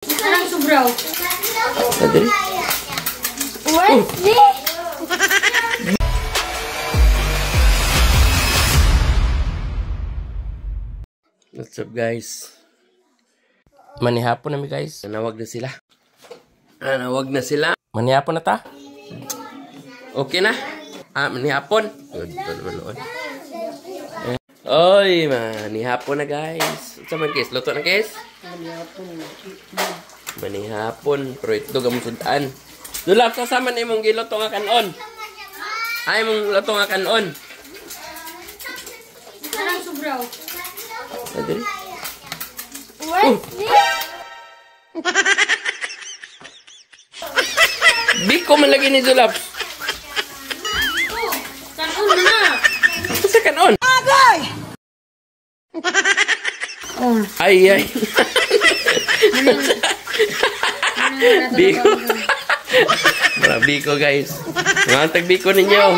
Parang sobraw. Adri? What's this? What's up guys? Manihapon na mi guys. Nanawag na sila. Nanawag na sila. Manihapon na ta? Okay na? Manihapon. Good pa naman noon. Oy, manihapon na guys. Sa man guys? Luto na guys? Manihapon. Pero ito gamon sudan. Dulap sasama na imong giluto nga kanon. Ay mong luto nga kanon. Parang sobraw. Adri? What's this? Biko man lagi ni Dulap. Kanon na. Sa kanon. Agay! Ay. Biko. Biko guys. Mga tag biko ninyo.